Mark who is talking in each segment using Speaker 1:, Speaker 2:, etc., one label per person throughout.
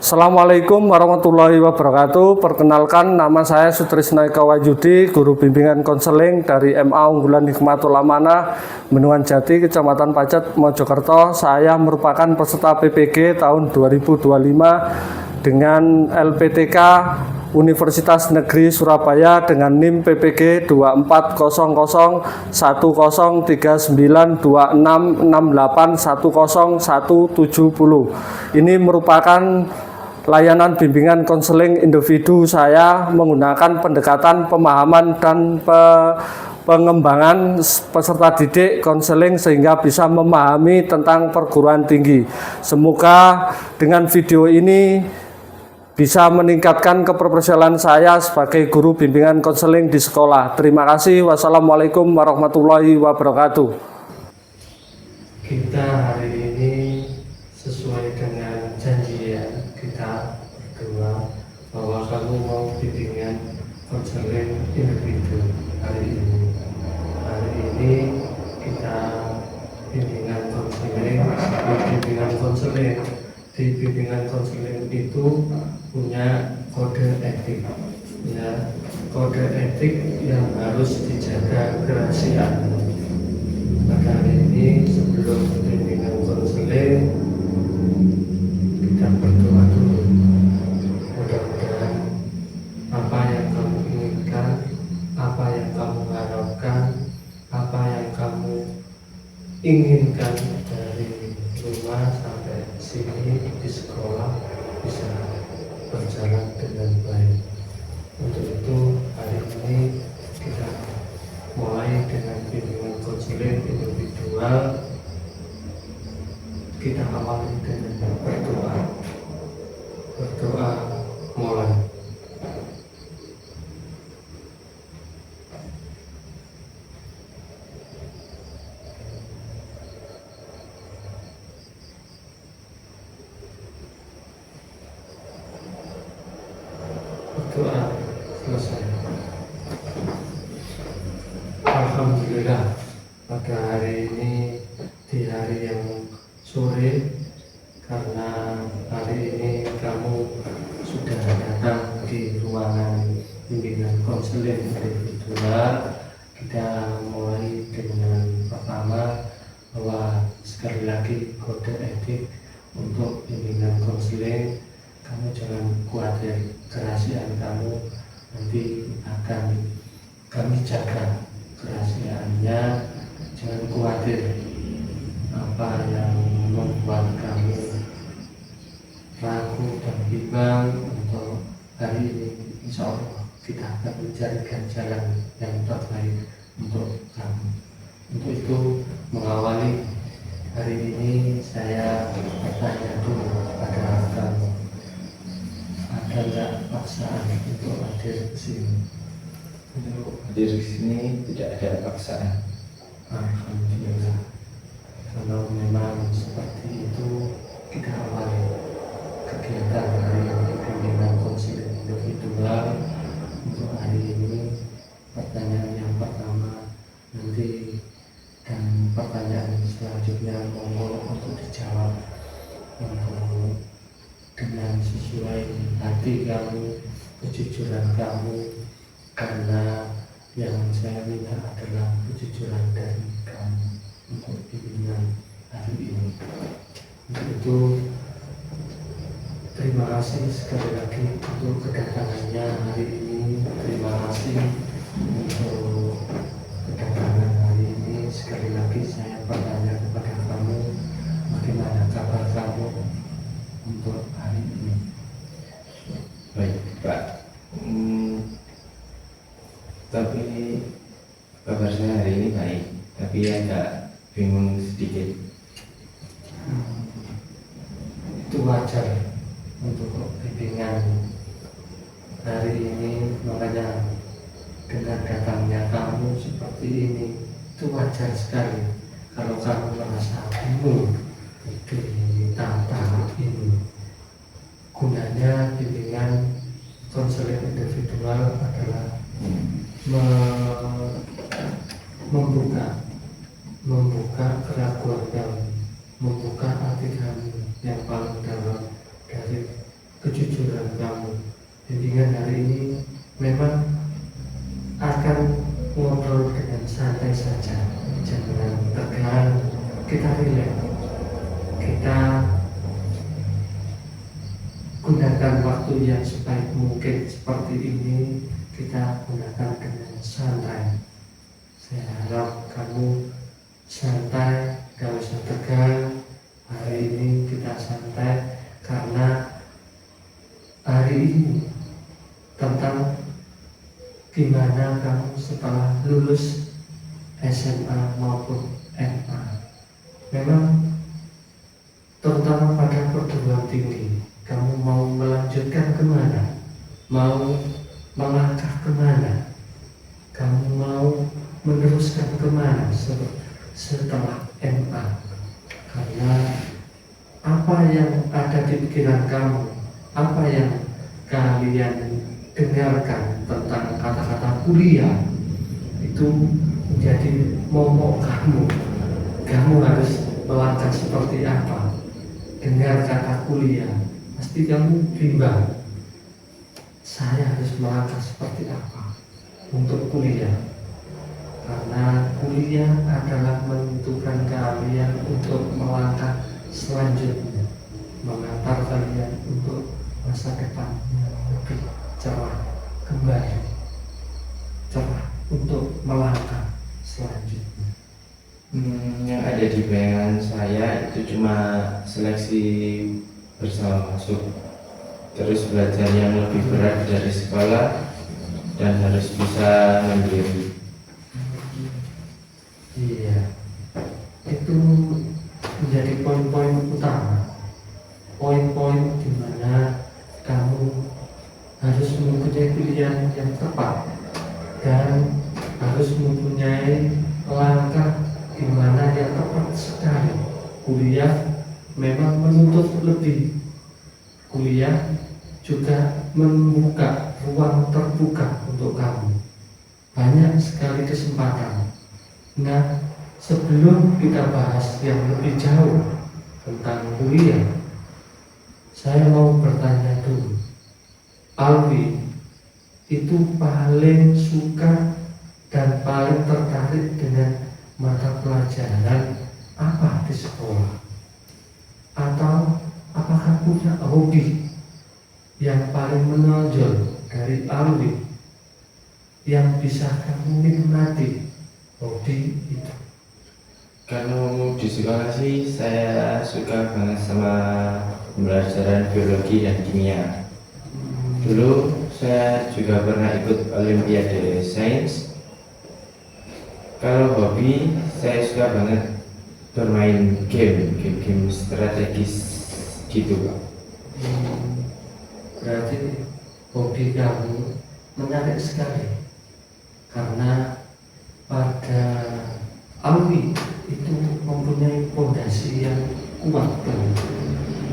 Speaker 1: Assalamualaikum warahmatullahi wabarakatuh. Perkenalkan, nama saya Sutrisno Eka Wahyudi, guru bimbingan konseling dari MA Unggulan Hikmatul Amanah, Bendungan Jati, Kecamatan Pacet, Mojokerto. Saya merupakan peserta PPG tahun 2025 dengan LPTK Universitas Negeri Surabaya dengan NIM PPG 240101392668101170. Ini merupakan layanan bimbingan konseling individu saya menggunakan pendekatan pemahaman dan pengembangan peserta didik konseling sehingga bisa memahami tentang perguruan tinggi. Semoga dengan video ini bisa meningkatkan keprofesionalan saya sebagai guru bimbingan konseling di sekolah. Terima kasih. Wassalamualaikum warahmatullahi wabarakatuh.
Speaker 2: Kita hari ini sesuai dengan janjian kita berdua bahwa kamu mau bimbingan konseling individu hari ini. Hari ini kita bimbingan konseling. Di bimbingan konseling itu punya kode etik, ya, kode etik yang harus dijaga kerahasiaan. Maka hari ini sebelum bimbingan konseling kita berdoa dulu. Mudah-mudahan apa yang kamu inginkan, apa yang kamu harapkan, apa yang kamu inginkan dari rumah sampai sini di sekolah bisa berjalan dengan baik. Untuk itu hari ini kita mulai dengan bimbingan konseling individual. Kita awali dengan berdoa. Berdoa mulai. Doa selesai. Alhamdulillah, pada hari ini di hari yang sore, karena hari ini kamu sudah datang di ruangan bimbingan konseling individual, kita mulai dengan pertama bahwa sekali lagi kode etik untuk bimbingan konseling. Kamu jangan khawatir, kerahasiaan kamu nanti akan kami jaga kerahasiaannya. Jangan khawatir apa yang membuat kamu ragu dan bimbang untuk hari ini. Insya Allah kita akan mencarikan jalan yang terbaik untuk kamu. Untuk itu mengawali hari ini saya bertanya dulu pada kamu, ada nggak paksaan untuk hadir ke sini?
Speaker 3: Untuk hadir ke sini tidak ada paksaan.
Speaker 2: Alhamdulillah. Kalau memang seperti itu, kita awali kegiatan hari ini bimbingan konseling individual. Untuk hari ini pertanyaan yang pertama nanti dan pertanyaan selanjutnya monggo untuk dijawab untuk dengan sesuai hati kamu, kejujuran kamu, karena yang saya minta adalah kejujuran dari kamu untuk bimbingan hari ini. Untuk itu terima kasih sekali lagi untuk kedatangannya hari ini. Terima kasih untuk kedatangan hari ini. Sekali lagi saya bertanya kepada kamu, bagaimana kabar kamu untuk hari ini?
Speaker 3: Baik Pak, tapi kabar saya hari ini baik, tapi agak bingung sedikit.
Speaker 2: Itu wajar untuk bimbingan hari ini, makanya dengan datangnya kamu seperti ini itu wajar sekali. Kalau kamu merasa bingung di tantang ini, gunanya bimbingan konseling individual adalah membuka keraguan kamu, membuka hati kamu yang paling dalam dari bimbingan hari ini memang akan ngobrol dengan santai saja, jangan tegang, kita relax, kita gunakan waktu yang sebaik mungkin seperti ini, kita gunakan dengan santai. Saya harap kamu santai, gak usah tegang. Hari ini kita santai karena hari ini tentang gimana kamu setelah lulus SMA maupun MA. Memang terutama pada perguruan tinggi, kamu mau melanjutkan kemana? Mau melangkah kemana? Kamu mau meneruskan kemana setelah MA? Karena apa yang ada di pikiran kamu, apa yang kalian dengarkan tentang kata-kata kuliah, itu menjadi momok kamu. Kamu harus melangkah seperti apa? Dengar kata kuliah, pasti kamu bimbang. Saya harus melangkah seperti apa untuk kuliah? Karena kuliah adalah menentukan kalian untuk melangkah selanjutnya, mengantar kalian untuk masa depan yang lebih cerah kembali, cerah untuk melangkah selanjutnya.
Speaker 3: Yang ada di bayangan saya itu cuma seleksi bersama masuk, terus belajar yang lebih berat dari sekolah, dan harus bisa mandiri.
Speaker 2: Iya, itu menjadi poin-poin utama, poin-poin di mana kamu harus mempunyai pilihan yang tepat dan harus mempunyai langkah di mana yang tepat sekali. Kuliah memang menuntut lebih, kuliah juga membuka ruang terbuka untuk kamu, banyak sekali kesempatan. Nah, sebelum kita bahas yang lebih jauh tentang kuliah, saya mau bertanya dulu, Alwi itu paling suka dan paling tertarik dengan mata pelajaran apa di sekolah? Atau apakah punya hobi yang paling menonjol dari Alwi yang bisa kamu nikmati? Hobi itu.
Speaker 3: Kalau di sekolah sih saya suka banget sama pembelajaran biologi dan kimia. Dulu saya juga pernah ikut Olimpiade Sains. Kalau hobi, saya suka banget bermain game strategis gitu, Pak.
Speaker 2: Berarti hobi kamu menarik sekali, karena pada Alwi itu mempunyai fondasi yang kuat banget,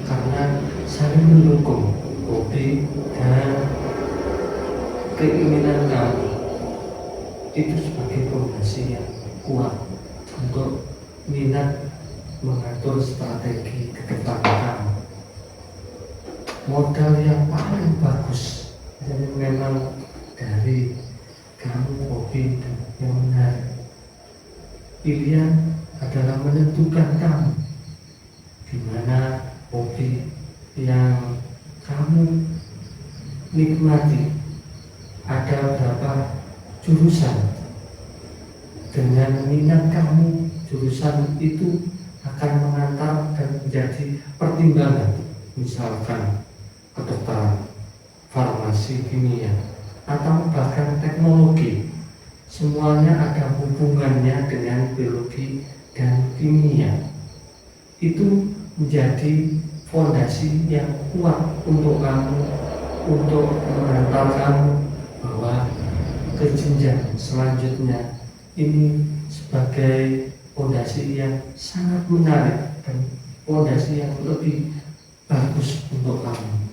Speaker 2: karena saling mendukung hobi dan keinginan kamu itu sebagai fondasi yang kuat untuk minat mengatur strategi ke depan kamu. Modal yang paling bagus jadi memang dari kamu hobi yang menarik. Pilihan adalah menentukan kamu di mana hobi yang kamu nikmati. Ada berapa jurusan dengan minat kamu, jurusan itu akan mengantar dan menjadi pertimbangan, misalkan kedokteran, farmasi, kimia, atau bahkan teknologi. Semuanya ada hubungannya dengan biologi dan kimia. Itu menjadi fondasi yang kuat untuk kamu, untuk mengantar kamu bahwa ke jenjang selanjutnya. Ini sebagai fondasi yang sangat menarik dan fondasi yang lebih bagus untuk kamu.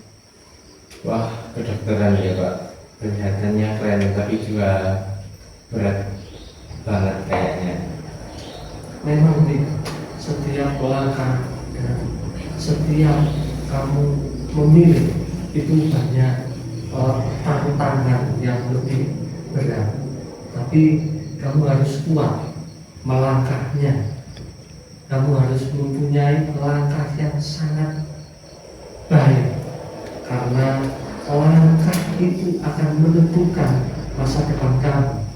Speaker 3: Wah, kedokteran ya Pak, kelihatannya keren tapi juga berat banget kayaknya.
Speaker 2: Memang di setiap langkah dan setiap kamu memilih itu banyak tantangan yang lebih berat, tapi kamu harus kuat melangkahnya. Kamu harus mempunyai langkah yang sangat baik, karena langkah itu akan menentukan masa depan kamu.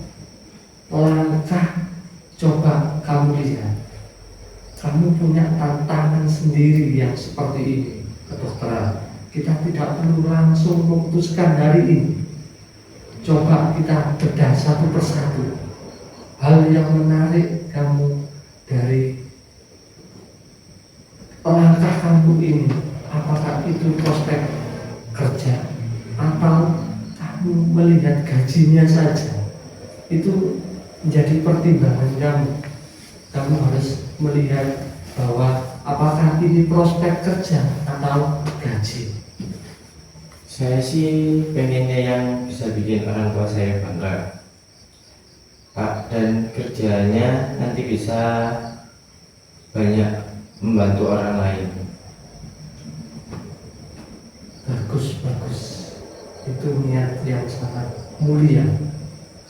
Speaker 2: Langkah, coba kamu lihat, kamu punya tantangan sendiri yang seperti ini. Kedokteran, kita tidak perlu langsung memutuskan hari ini. Coba kita bedah satu persatu hal yang menarik kamu dari langkah kamu ini. Apakah itu prospek kerja, atau kamu melihat gajinya saja? Itu menjadi pertimbangan kamu. Kamu harus melihat bahwa apakah ini prospek kerja atau gaji.
Speaker 3: Saya sih pengennya yang bisa bikin orang tua saya bangga, Pak, dan kerjanya nanti bisa banyak membantu orang lain.
Speaker 2: Bagus, itu niat yang sangat mulia,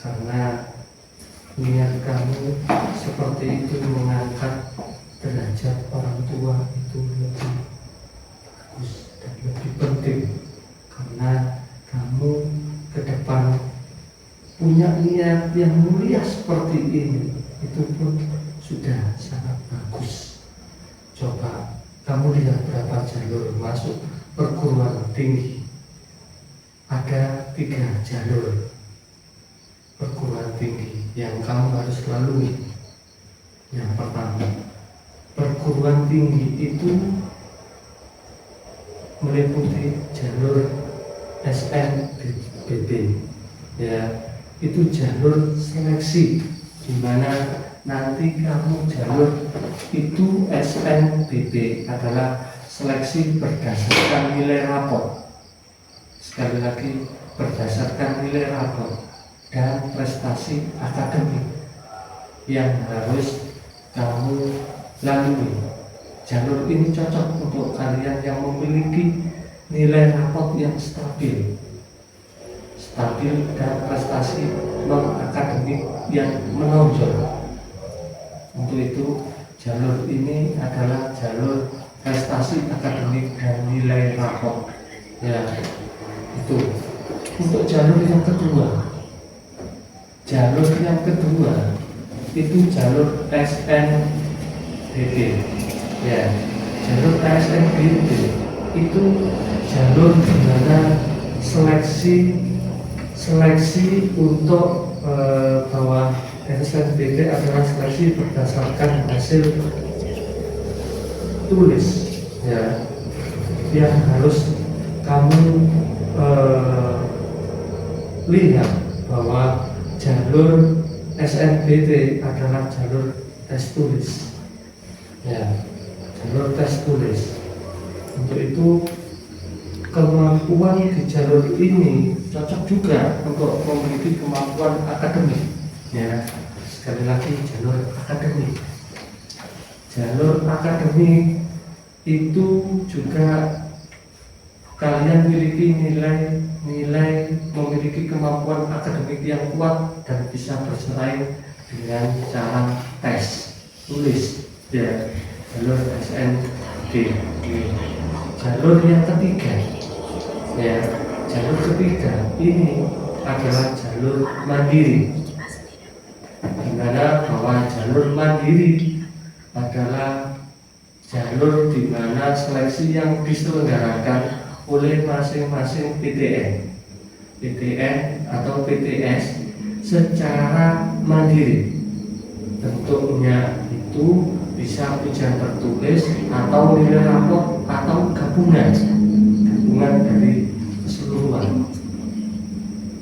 Speaker 2: karena niat kamu seperti itu mengangkat derajat orang tua itu lebih bagus dan lebih penting, karena kamu ke depan punya niat yang mulia seperti ini. Itu pun sudah sangat bagus. Coba kamu lihat berapa jalur masuk perguruan tinggi. Ada 3 jalur perguruan tinggi yang kamu harus lalui. Yang pertama, perguruan tinggi itu meliputi jalur SNBP, ya, itu jalur seleksi, di mana nanti kamu jalur itu SNBP adalah seleksi berdasarkan nilai rapor. Sekali lagi, berdasarkan nilai rapor dan prestasi akademik yang harus kamu lalui. Jalur ini cocok untuk kalian yang memiliki nilai rapor yang stabil dan prestasi non-akademik yang menonjol. Untuk itu, jalur ini adalah jalur prestasi akademik dan nilai rapor. Ya, itu. Untuk jalur yang kedua, itu jalur SNBP. Ya, jalur SNBP itu jalur di mana seleksi untuk bahwa SNBP adalah seleksi berdasarkan hasil tulis, ya, yang harus kamu lihat bahwa jalur SNBP adalah jalur tes tulis, ya, jalur tes tulis. Untuk itu, kemampuan di jalur ini cocok juga untuk memiliki kemampuan akademik, ya. Sekali lagi, jalur akademik. Jalur akademik itu juga kalian memiliki kemampuan akademik yang kuat dan bisa bersaing dengan cara tes tulis, ya, jalur SNBP. Jalur yang ketiga, ya, jalur ketiga ini adalah jalur mandiri, di mana bahwa jalur mandiri adalah jalur di mana seleksi yang diselenggarakan oleh masing-masing PTN atau PTS secara mandiri. Bentuknya itu bisa ujian tertulis atau nilai rapor atau gabungan dari keseluruhan.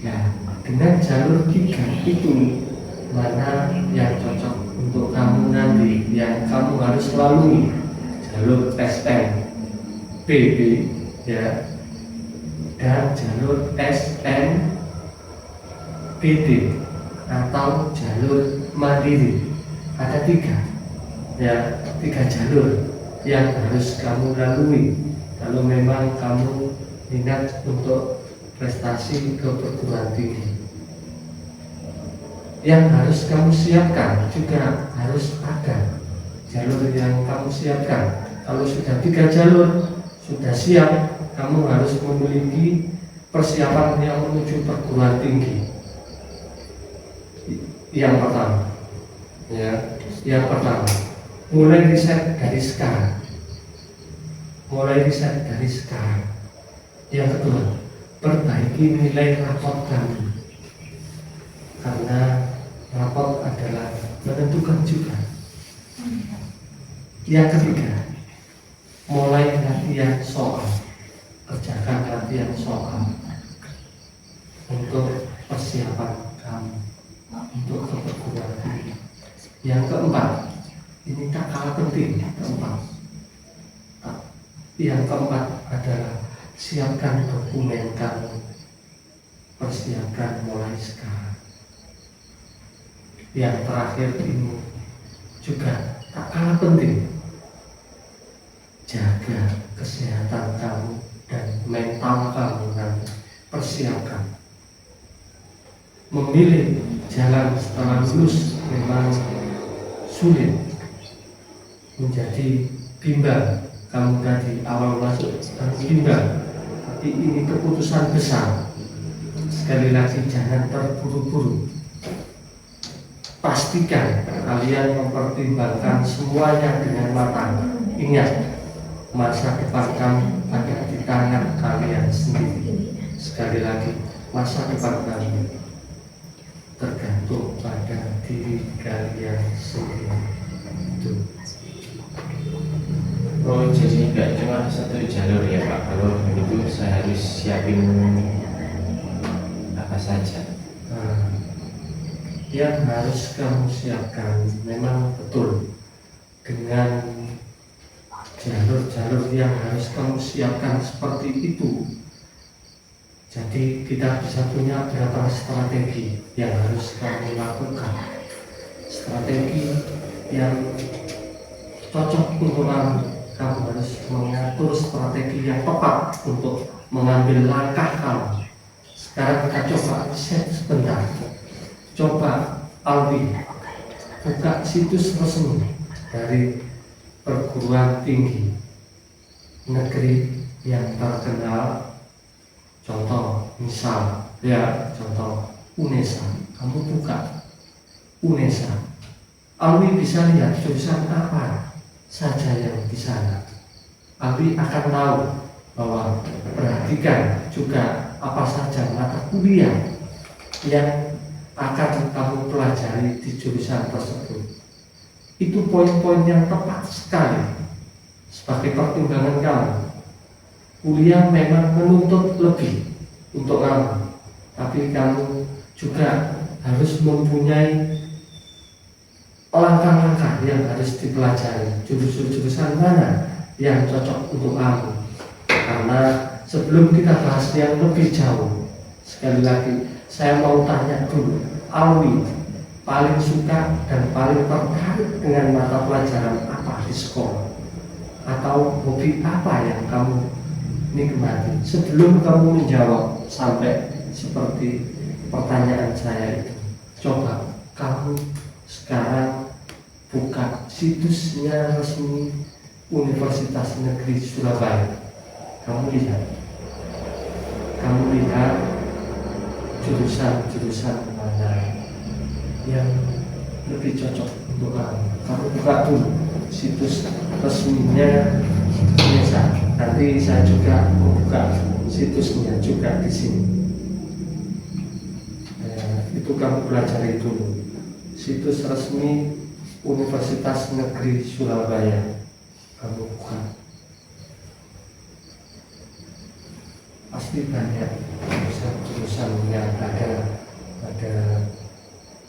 Speaker 2: Ya, dengan jalur 3 itu mana yang cocok untuk kamu nanti, yang kamu harus lalui? Jalur SNBP, ya, dan jalur SNBD atau jalur mandiri. Ada 3, ya, 3 jalur yang harus kamu lalui kalau memang kamu minat untuk prestasi ke perguruan tinggi. Yang harus kamu siapkan juga harus ada jalur yang kamu siapkan. Kalau sudah 3 jalur sudah siap, kamu harus memiliki persiapan yang menuju perguruan tinggi. Yang pertama, yang pertama, mulai riset dari sekarang. Yang kedua, perbaiki nilai rapot kamu, karena rapot adalah menentukan juga. Yang ketiga, mulai latihan soal, kerjakan latihan soal untuk persiapan kamu untuk ke perguruan tinggi. Yang keempat, ini tak kalah penting. Yang keempat adalah siapkan dokumen kamu, persiapkan mulai sekarang. Yang terakhir ini juga tak kalah penting, jaga kesehatan kamu dan mental kamu nanti, persiapkan. Memilih jalan setelah lulus memang sulit, menjadi bimbang. Kamu tadi awal masuk bimbang, tapi ini keputusan besar. Sekali lagi, jangan terburu-buru. Pastikan kalian mempertimbangkan semuanya dengan matang. Ingat, masa depan kamu ada di tangan kalian sendiri. Sekali lagi, masa depan kamu tergantung pada diri kalian sendiri. Itu.
Speaker 3: Oh, jadi nggak cuma satu jalur ya Pak. Kalau begitu saya harus siapin apa saja?
Speaker 2: Yang harus kamu siapkan memang betul, dengan jalur-jalur yang harus kamu siapkan seperti itu. Jadi kita bisa punya beberapa strategi yang harus kamu lakukan. Strategi yang cocok untuk kamu harus mengatur strategi yang tepat untuk mengambil langkah kamu. Sekarang kita coba riset sebentar. Coba Alwi buka situs resmi dari perguruan tinggi negeri yang terkenal. Contoh, misal contoh UNESA. Kamu buka UNESA, Alwi bisa lihat jurusan apa saja yang di sana. Alwi akan tahu bahwa perhatikan juga apa saja mata kuliah yang akan kamu pelajari di jurusan tersebut. Itu poin-poin yang tepat sekali sebagai pertimbangan kamu. Kuliah memang menuntut lebih untuk kamu, tapi kamu juga harus mempunyai langkah-langkah yang harus dipelajari, jurusan mana yang cocok untuk kamu. Karena sebelum kita bahas yang lebih jauh, sekali lagi saya mau tanya dulu, Alwi paling suka dan paling tertarik dengan mata pelajaran apa di sekolah, atau hobi apa yang kamu nikmati? Sebelum kamu menjawab sampai seperti pertanyaan saya itu, coba kamu sekarang buka situsnya resmi Universitas Negeri Surabaya. Kamu lihat jurusan-jurusan mana yang lebih cocok untuk kamu. Kamu buka dulu situs resminya UNESA. Nanti saya juga membuka situsnya juga di sini. Itu kamu pelajari dulu. Situs resmi Universitas Negeri Surabaya. Kamu buka. Pasti banyak jurusan yang ada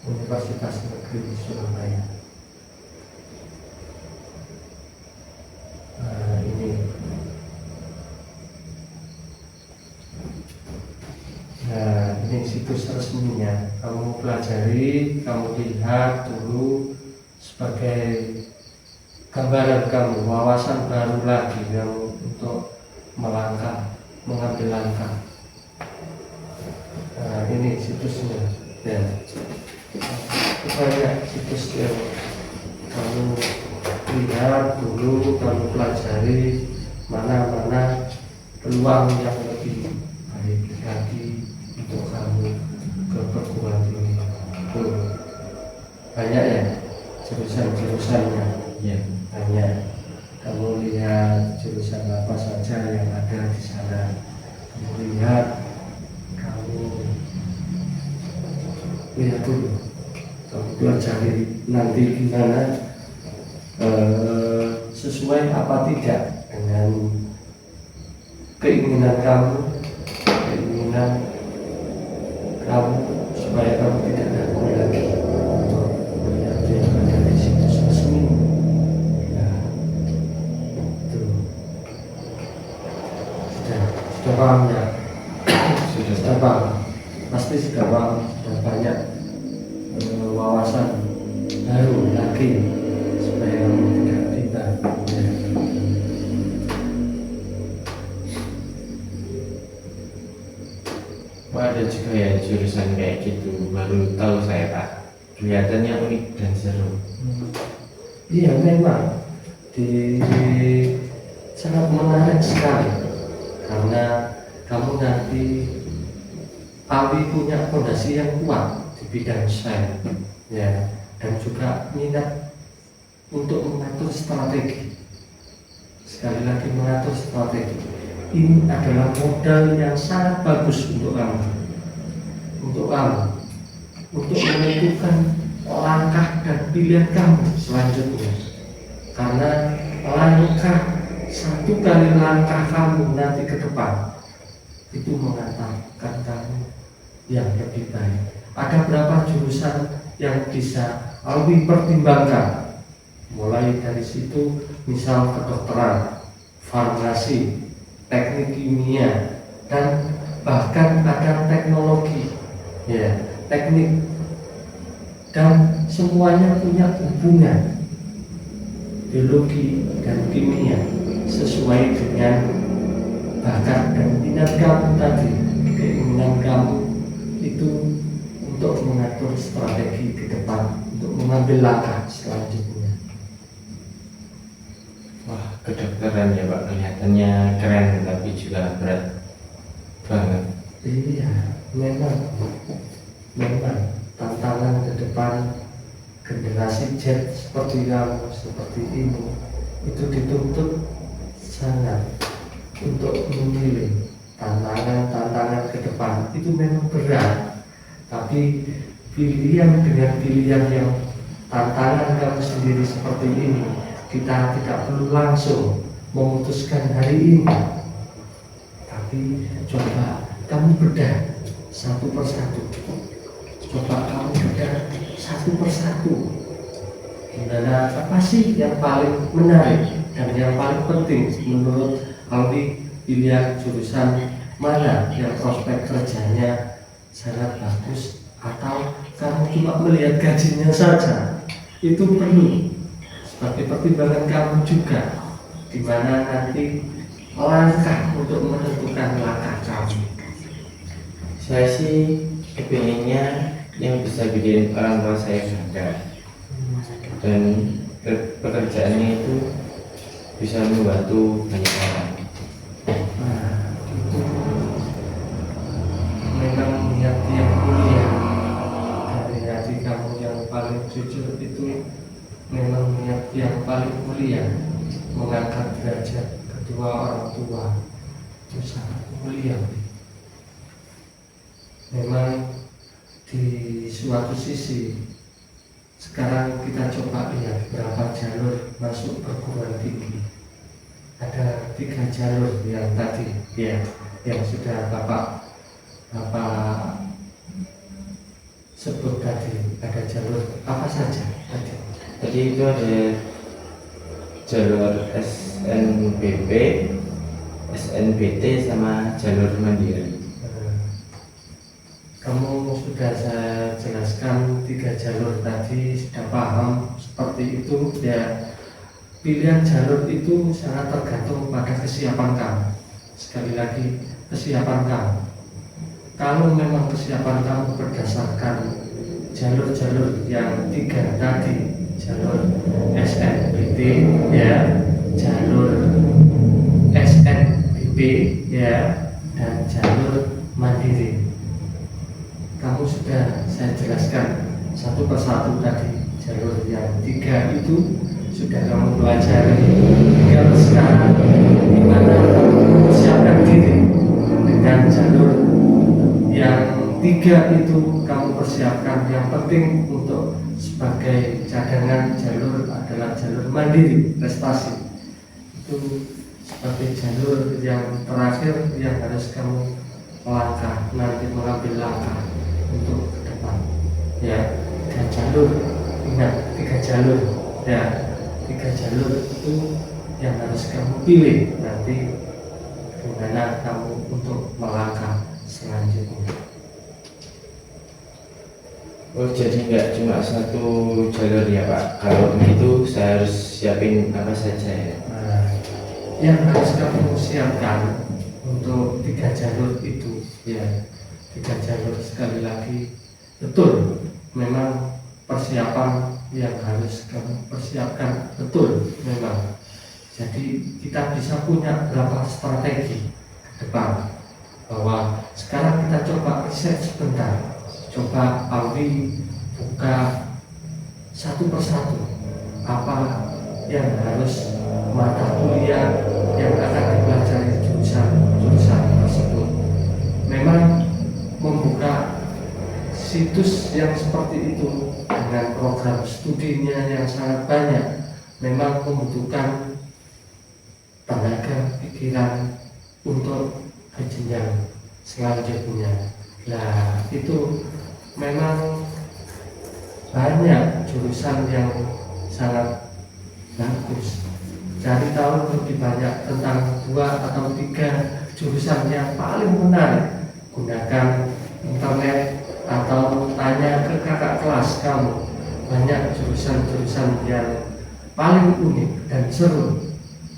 Speaker 2: Universitas Negeri Surabaya. Ini situs resminya. Kamu pelajari, kamu lihat dulu sebagai gambaran kamu, wawasan baru lagi kamu untuk mengambil langkah. ini situsnya ya. Banyak situs yang kamu lihat dulu, kamu pelajari mana-mana peluang yang lebih baik lagi untuk kamu ke perguruan tinggi. Tuh, banyak ya jurusan-jurusannya
Speaker 3: Ya.
Speaker 2: banyak. Kamu lihat jurusan apa saja yang ada di sana. Kamu lihat, kamu lihat dulu, kamu pelajari nanti gimana, sesuai apa tidak dengan keinginan kamu supaya kamu tidak ragu lagi untuk melihat yang ada di situs resmi. Nah, itu sudah paham ya? Sudah paham, pasti sudah paham, sudah banyak wawasan baru lagi supaya kamu tidak bimbang.
Speaker 3: Wah, ada juga ya jurusan kayak gitu, baru tahu saya Pak. Kelihatannya unik dan seru.
Speaker 2: Iya, memang sangat menarik sekali karena kamu nanti punya fondasi yang kuat di bidang sains ya, dan juga minat untuk mengatur strategi. Sekali lagi, mengatur strategi ini adalah modal yang sangat bagus untuk kamu untuk menentukan langkah dan pilihan kamu selanjutnya. Karena satu kali langkah kamu nanti ke depan itu mengantarkan kamu yang lebih baik. Ada berapa jurusan yang bisa lebih pertimbangkan? Mulai dari situ, misal kedokteran, farmasi, teknik kimia, dan bahkan ada teknologi, ya, teknik, dan semuanya punya hubungan biologi dan kimia sesuai dengan bakat dan minat kamu tadi. Keinginan kamu itu untuk mengatur strategi ke depan, untuk mengambil langkah selanjutnya.
Speaker 3: Wah, kedokteran ya Pak, kelihatannya keren tapi juga berat banget.
Speaker 2: Iya, memang tantangan ke depan generasi Z seperti kamu, seperti ini, itu dituntut sangat untuk memilih. Tantangan ke depan itu memang berat, tapi pilihan dengan pilihan yang tantangan kamu sendiri seperti ini, kita tidak perlu langsung memutuskan hari ini, tapi coba kamu bedah satu persatu. Gimana, apa sih yang paling menarik dan yang paling penting menurut Alwi? Pilihan jurusan mana yang prospek kerjanya sangat bagus, atau kamu cuma melihat gajinya saja? Itu perlu sebagai pertimbangan kamu juga, di mana nanti langkah untuk menentukan langkah kamu.
Speaker 3: Saya sih kepinginnya yang bisa bikin orang tua saya bangga, dan pekerjaannya itu bisa membantu banyak orang.
Speaker 2: Itu memang niat yang mulia dari hati kamu yang paling jujur. Itu memang niat yang paling mulia, mengangkat derajat kedua orang tua. Itu sangat mulia. Memang di suatu sisi, sekarang kita coba lihat berapa jalur masuk perguruan tinggi. Ada 3 jalur yang tadi, ya, yang sudah Bapak sebut tadi. Ada jalur apa saja tadi?
Speaker 3: Tadi itu ada jalur SNBP, SNBT, sama jalur mandiri.
Speaker 2: Kamu sudah saya jelaskan 3 jalur tadi, sudah paham seperti itu ya. Pilihan jalur itu sangat tergantung pada kesiapan kamu. Sekali lagi, kesiapan kamu. kalau memang persiapan kamu berdasarkan jalur-jalur yang 3 tadi, jalur SNBP ya, jalur SNBP ya, dan jalur mandiri, kamu sudah saya jelaskan satu persatu tadi. Jalur yang 3 itu sudah kamu pelajari. Tinggal sekarang gimana kamu persiapkan diri dengan jalur yang 3 itu kamu persiapkan. Yang penting untuk sebagai cadangan jalur adalah jalur mandiri prestasi. Itu sebagai jalur yang terakhir yang harus kamu langkah, nanti mengambil langkah untuk ke depan ya. 3 jalur, ingat 3 jalur ya, 3 jalur itu yang harus kamu pilih nanti gimana kamu untuk melangkah selanjutnya.
Speaker 3: Oh, jadi nggak cuma satu jalur ya Pak? Kalau begitu saya harus siapin apa saja ya?
Speaker 2: Nah, yang harus kamu siapkan untuk 3 jalur itu ya, 3 jalur sekali lagi betul, memang persiapan yang harus kamu persiapkan betul memang. Jadi kita bisa punya berapa strategi ke depan, bahwa sekarang kita coba riset sebentar, coba Alwi buka satu persatu apa yang harus mata kuliah yang akan dipelajari jurusan tersebut. Memang membuka situs yang seperti itu dengan program studinya yang sangat banyak memang membutuhkan tenaga pikiran untuk ke jenjang selanjutnya. Nah, itu memang banyak jurusan yang sangat bagus. Cari tahu lebih banyak tentang 2 atau 3 jurusan yang paling menarik. Gunakan internet atau tanya ke kakak kelas kamu. Banyak jurusan-jurusan yang paling unik dan seru.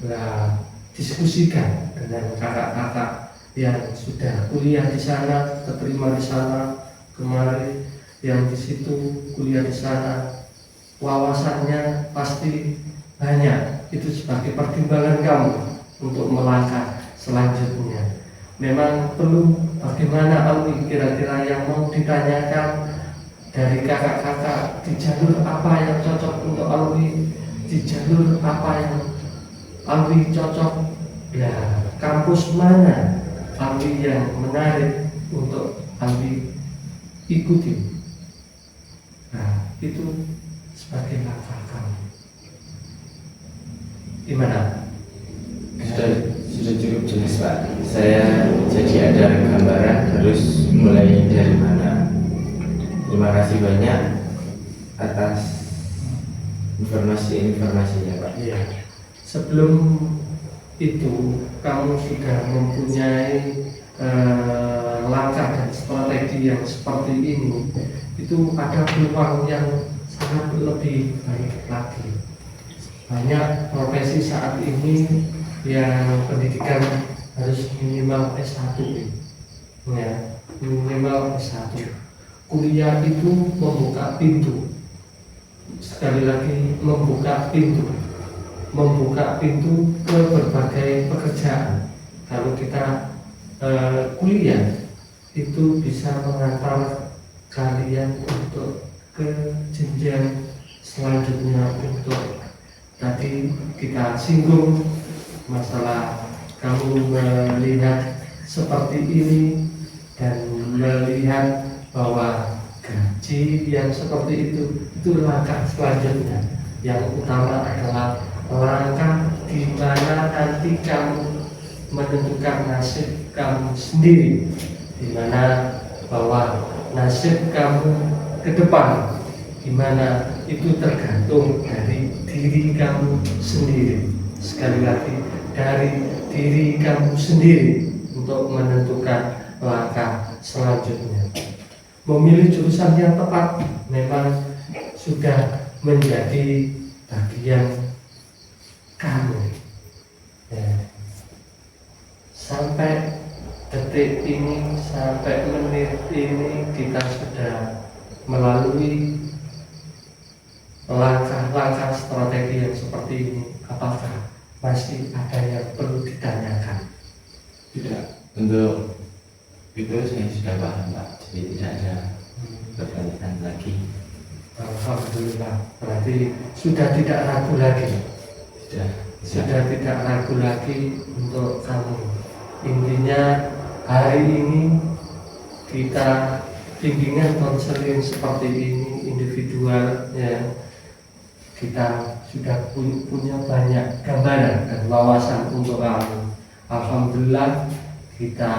Speaker 2: Nah, diskusikan dengan kakak-kakak yang sudah kuliah di sana, keterima di sana, kemarin yang di situ kuliah di sana, wawasannya pasti banyak. Itu sebagai pertimbangan kamu untuk melangkah selanjutnya. Memang perlu bagaimana Alwi kira-kira yang mau ditanyakan dari kakak-kakak, di jalur apa yang cocok untuk Alwi, di jalur apa yang Alwi cocok. Nah, kampus mana Alwi yang menarik untuk Alwi ikuti. Nah, itu sebagai langkah kamu. Gimana?
Speaker 3: Sudah cukup jelas Pak. Saya jadi ada gambaran harus mulai dari mana. Terima kasih banyak atas informasinya Pak.
Speaker 2: Iya. Sebelum itu kamu sudah mempunyai langkah dan strategi yang seperti ini, itu ada peluang yang sangat lebih baik lagi. Banyak profesi saat ini yang pendidikan harus minimal S1 ya, minimal S1. Kuliah itu membuka pintu, sekali lagi membuka pintu ke berbagai pekerjaan. Kalau kita kuliah itu bisa mengantar kalian untuk ke jenjang selanjutnya. Untuk tadi kita singgung masalah kamu melihat seperti ini dan melihat bahwa gaji yang seperti itu langkah selanjutnya. Yang utama adalah langkah di mana nanti kamu menentukan nasib kamu sendiri, di mana bahwa nasib kamu ke depan gimana itu tergantung dari diri kamu sendiri. Sekali lagi, dari diri kamu sendiri untuk menentukan langkah selanjutnya. Memilih jurusan yang tepat memang sudah menjadi bagian kamu ya. Sampai detik detik ini sampai menit ini kita sudah melalui langkah-langkah strategi yang seperti ini. Apakah masih ada yang perlu ditanyakan?
Speaker 3: Tidak, untuk itu saya sudah paham Pak, jadi tidak ada pertanyaan lagi.
Speaker 2: Alhamdulillah, berarti sudah tidak ragu lagi. Sudah tidak ragu lagi untuk kamu. Intinya hari ini kita bimbingan konseling seperti ini individual ya, kita sudah punya banyak gambaran dan wawasan untuk kamu. Alhamdulillah, kita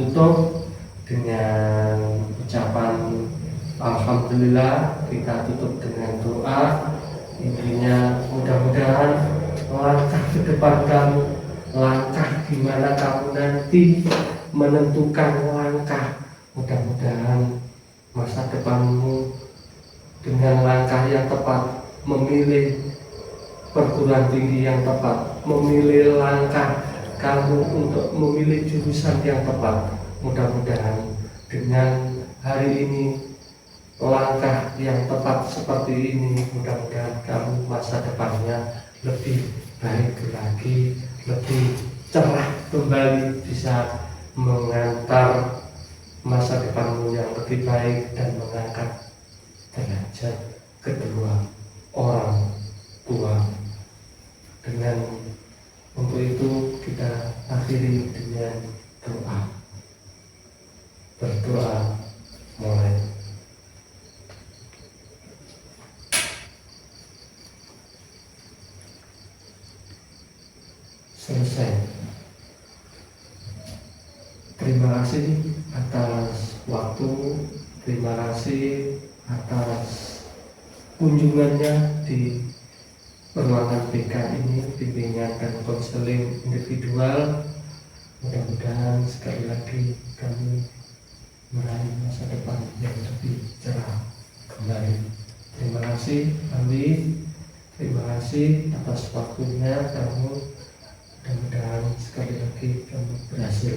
Speaker 2: tutup dengan ucapan alhamdulillah, kita tutup dengan doa. Intinya mudah-mudahan langkah ke depan kamu, langkah di mana kamu nanti menentukan langkah, mudah-mudahan masa depanmu dengan langkah yang tepat, memilih perguruan tinggi yang tepat, memilih langkah kamu untuk memilih jurusan yang tepat. Mudah-mudahan dengan hari ini langkah yang tepat seperti ini, mudah-mudahan kamu masa depannya lebih baik lagi, lebih cerah kembali, bisa mengantar masa depanmu yang lebih baik dan mengangkat derajat kedua orang tua. Dengan untuk itu kita akhiri dengan doa. Berdoa mulai. Selesai. Terima kasih atas waktu, terima kasih atas kunjungannya di ruangan BK ini, bimbingan dan konseling individual. Mudah-mudahan sekali lagi kami meraih masa depan yang lebih cerah kembali. Terima kasih, amin. Terima kasih atas waktunya kamu. Mudah-mudahan sekali lagi kamu berhasil.